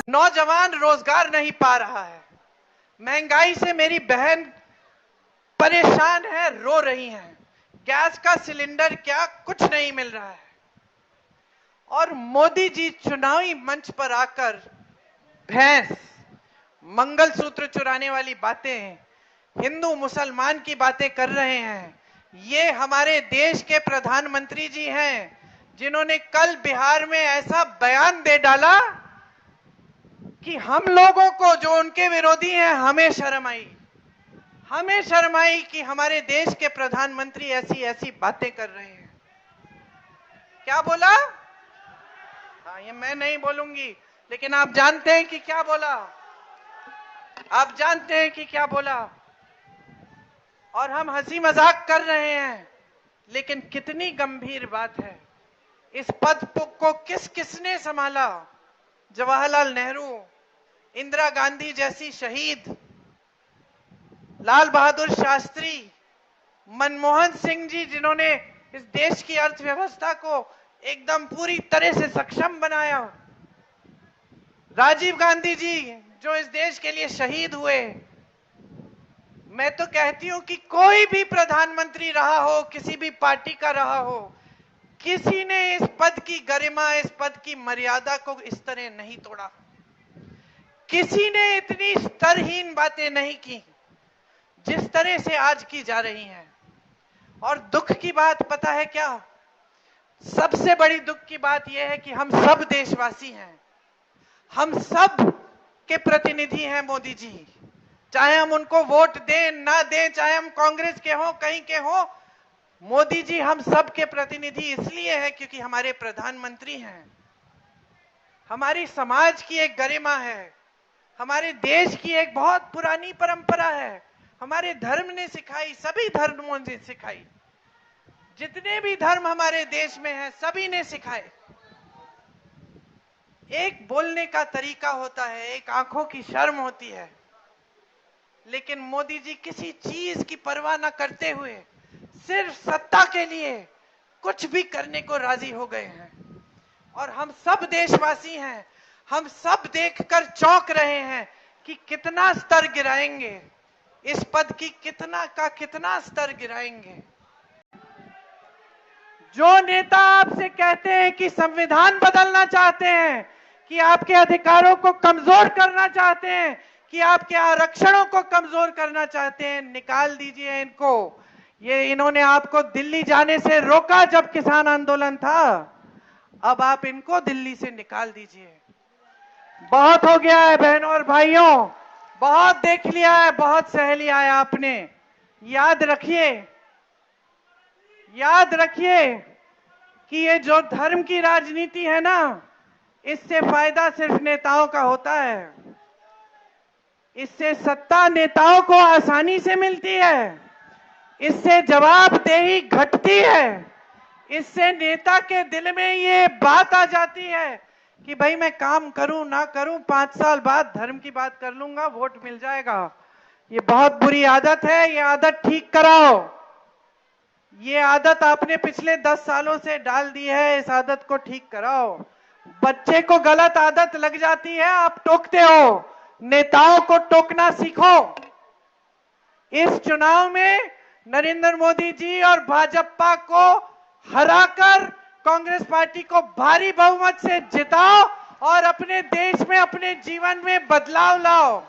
नौजवान रोजगार नहीं पा रहा है, महंगाई से मेरी बहन परेशान है, रो रही हैं, गैस का सिलेंडर क्या कुछ नहीं मिल रहा है। और मोदी जी चुनावी मंच पर आकर भैंस, मंगलसूत्र चुराने वाली बातें, हिंदू मुसलमान की बातें कर रहे हैं। ये हमारे देश के प्रधानमंत्री जी हैं जिन्होंने कल बिहार में ऐसा बयान दे डाला कि हम लोगों को, जो उनके विरोधी हैं, हमें शर्म आई कि हमारे देश के प्रधानमंत्री ऐसी ऐसी बातें कर रहे हैं। क्या बोला? हाँ, ये मैं नहीं बोलूंगी, लेकिन आप जानते हैं कि क्या बोला। आप जानते हैं कि क्या बोला। और हम हंसी मजाक कर रहे हैं, लेकिन कितनी गंभीर बात है। इस पद को किस किसने संभाला? जवाहरलाल नेहरू, इंदिरा गांधी जैसी शहीद, लाल बहादुर शास्त्री, मनमोहन सिंह जी जिन्होंने इस देश की अर्थव्यवस्था को एकदम पूरी तरह से सक्षम बनाया, राजीव गांधी जी जो इस देश के लिए शहीद हुए। मैं तो कहती हूं कि कोई भी प्रधानमंत्री रहा हो, किसी भी पार्टी का रहा हो, किसी ने इस पद की गरिमा, इस पद की मर्यादा को इस तरह नहीं तोड़ा। किसी ने इतनी स्तरहीन बातें नहीं की जिस तरह से आज की जा रही हैं। और दुख की बात पता है क्या? सबसे बड़ी दुख की बात यह है कि हम सब देशवासी हैं, हम सब के प्रतिनिधि हैं मोदी जी। चाहे हम उनको वोट दें ना दें, चाहे हम कांग्रेस के हों, कहीं के हों, मोदी जी हम सब के प्रतिनिधि इसलिए हैं क्योंकि हमारे प्रधानमंत्री हैं। हमारी समाज की एक गरिमा है, हमारे देश की एक बहुत पुरानी परंपरा है, हमारे धर्म ने सिखाई, सभी धर्मों ने सिखाई, जितने भी धर्म हमारे देश में हैं सभी ने सिखाए। एक बोलने का तरीका होता है, एक आंखों की शर्म होती है, लेकिन मोदी जी किसी चीज की परवाह न करते हुए सिर्फ सत्ता के लिए कुछ भी करने को राजी हो गए हैं। और हम सब देशवासी हैं, हम सब देखकर चौंक रहे हैं कि कितना स्तर गिराएंगे, इस पद की कितना स्तर गिराएंगे। जो नेता आपसे कहते हैं कि संविधान बदलना चाहते हैं, कि आपके अधिकारों को कमजोर करना चाहते हैं, कि आपके आरक्षणों को कमजोर करना चाहते हैं, निकाल दीजिए इनको। ये इन्होंने आपको दिल्ली जाने से रोका जब किसान आंदोलन था, अब आप इनको दिल्ली से निकाल दीजिए। बहुत हो गया है बहनों और भाइयों, बहुत देख लिया है, बहुत सह लिया है आपने। याद रखिए कि ये जो धर्म की राजनीति है ना, इससे फायदा सिर्फ नेताओं का होता है। इससे सत्ता नेताओं को आसानी से मिलती है, इससे जवाबदेही घटती है, इससे नेता के दिल में ये बात आ जाती है कि भाई मैं काम करूं ना करूं, 5 साल बाद धर्म की बात कर लूंगा, वोट मिल जाएगा। ये बहुत बुरी आदत है, ये आदत ठीक कराओ। ये आदत आपने पिछले 10 सालों से डाल दी है, इस आदत को ठीक कराओ। बच्चे को गलत आदत लग जाती है, आप टोकते हो, नेताओं को टोकना सीखो। इस चुनाव में नरेंद्र मोदी जी और भाजपा को हराकर कांग्रेस पार्टी को भारी बहुमत से जिताओ और अपने देश में, अपने जीवन में बदलाव लाओ।